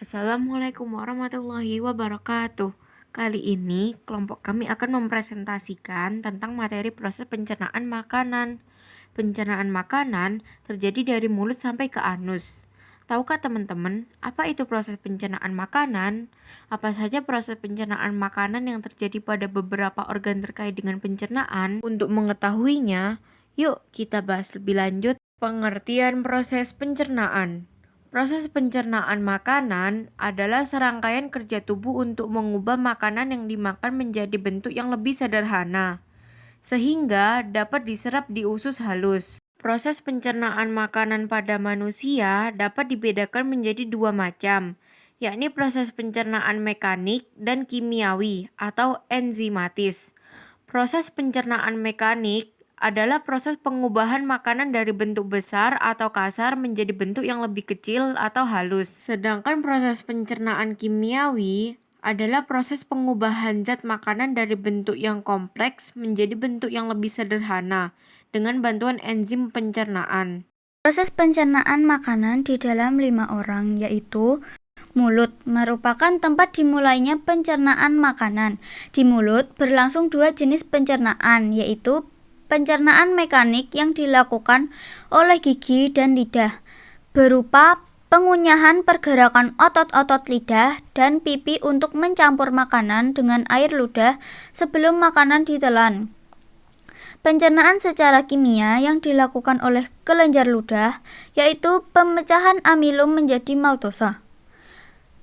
Assalamualaikum warahmatullahi wabarakatuh. Kali ini kelompok kami akan mempresentasikan tentang materi proses pencernaan makanan. Pencernaan makanan terjadi dari mulut sampai ke anus. Tahukah teman-teman, apa itu proses pencernaan makanan? Apa saja proses pencernaan makanan yang terjadi pada beberapa organ terkait dengan pencernaan? Untuk mengetahuinya, yuk kita bahas lebih lanjut pengertian proses pencernaan. Proses pencernaan makanan adalah serangkaian kerja tubuh untuk mengubah makanan yang dimakan menjadi bentuk yang lebih sederhana, sehingga dapat diserap di usus halus. Proses pencernaan makanan pada manusia dapat dibedakan menjadi dua macam, yakni proses pencernaan mekanik dan kimiawi atau enzimatis. Proses pencernaan mekanik adalah proses pengubahan makanan dari bentuk besar atau kasar menjadi bentuk yang lebih kecil atau halus. Sedangkan proses pencernaan kimiawi adalah proses pengubahan zat makanan dari bentuk yang kompleks menjadi bentuk yang lebih sederhana dengan bantuan enzim pencernaan. Proses pencernaan makanan di dalam 5 orang, yaitu mulut merupakan tempat dimulainya pencernaan makanan. Di mulut berlangsung dua jenis pencernaan, yaitu pencernaan mekanik yang dilakukan oleh gigi dan lidah, berupa pengunyahan pergerakan otot-otot lidah dan pipi untuk mencampur makanan dengan air ludah sebelum makanan ditelan. Pencernaan secara kimia yang dilakukan oleh kelenjar ludah, yaitu pemecahan amilum menjadi maltosa.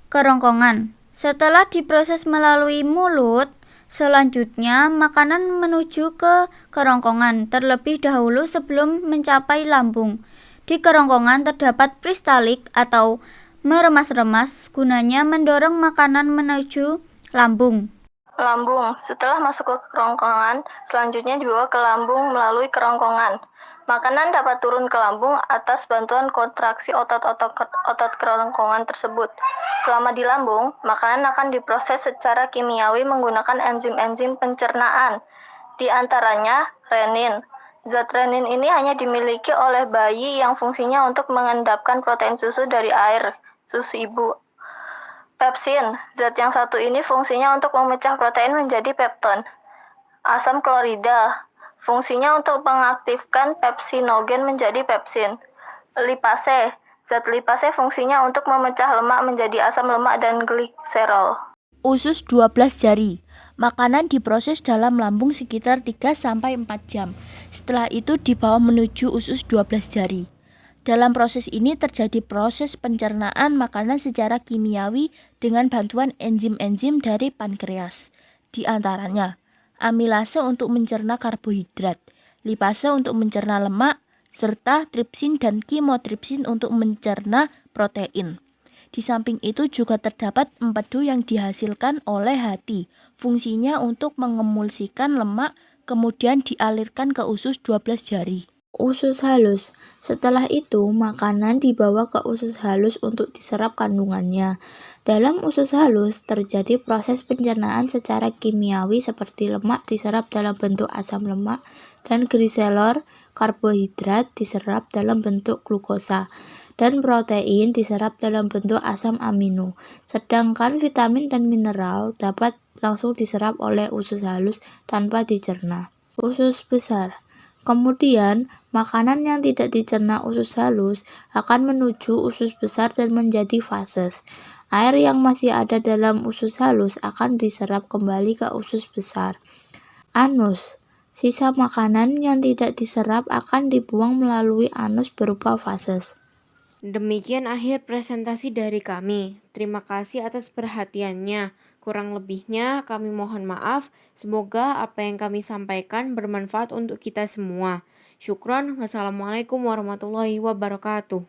Kerongkongan. Setelah diproses melalui mulut, selanjutnya makanan menuju ke kerongkongan terlebih dahulu sebelum mencapai lambung. Di kerongkongan terdapat peristalik atau meremas-remas, gunanya mendorong makanan menuju lambung. Lambung. Setelah masuk ke kerongkongan, selanjutnya dibawa ke lambung melalui kerongkongan. Makanan dapat turun ke lambung atas bantuan kontraksi otot kerongkongan tersebut. Selama di lambung, makanan akan diproses secara kimiawi menggunakan enzim-enzim pencernaan. Di antaranya, renin. Zat renin ini hanya dimiliki oleh bayi yang fungsinya untuk mengendapkan protein susu dari air susu ibu. Pepsin, zat yang satu ini fungsinya untuk memecah protein menjadi pepton. Asam klorida, fungsinya untuk mengaktifkan pepsinogen menjadi pepsin. Lipase, zat lipase fungsinya untuk memecah lemak menjadi asam lemak dan gliserol. Usus 12 jari. Makanan diproses dalam lambung sekitar 3-4 jam. Setelah itu dibawa menuju usus 12 jari. Dalam proses ini terjadi proses pencernaan makanan secara kimiawi dengan bantuan enzim-enzim dari pankreas. Di antaranya, amilase untuk mencerna karbohidrat, lipase untuk mencerna lemak, serta tripsin dan kimotripsin untuk mencerna protein. Di samping itu juga terdapat empedu yang dihasilkan oleh hati. Fungsinya untuk mengemulsikan lemak, kemudian dialirkan ke usus 12 jari. Usus halus. Setelah itu, makanan dibawa ke usus halus untuk diserap kandungannya. Dalam usus halus, terjadi proses pencernaan secara kimiawi seperti lemak diserap dalam bentuk asam lemak dan gliserol, karbohidrat diserap dalam bentuk glukosa, dan protein diserap dalam bentuk asam amino. Sedangkan vitamin dan mineral dapat langsung diserap oleh usus halus tanpa dicerna. Usus besar. Kemudian, makanan yang tidak dicerna usus halus akan menuju usus besar dan menjadi fases. Air yang masih ada dalam usus halus akan diserap kembali ke usus besar. Anus. Sisa makanan yang tidak diserap akan dibuang melalui anus berupa fases. Demikian akhir presentasi dari kami. Terima kasih atas perhatiannya. Kurang lebihnya kami mohon maaf. Semoga apa yang kami sampaikan bermanfaat untuk kita semua. Syukron. Wassalamualaikum warahmatullahi wabarakatuh.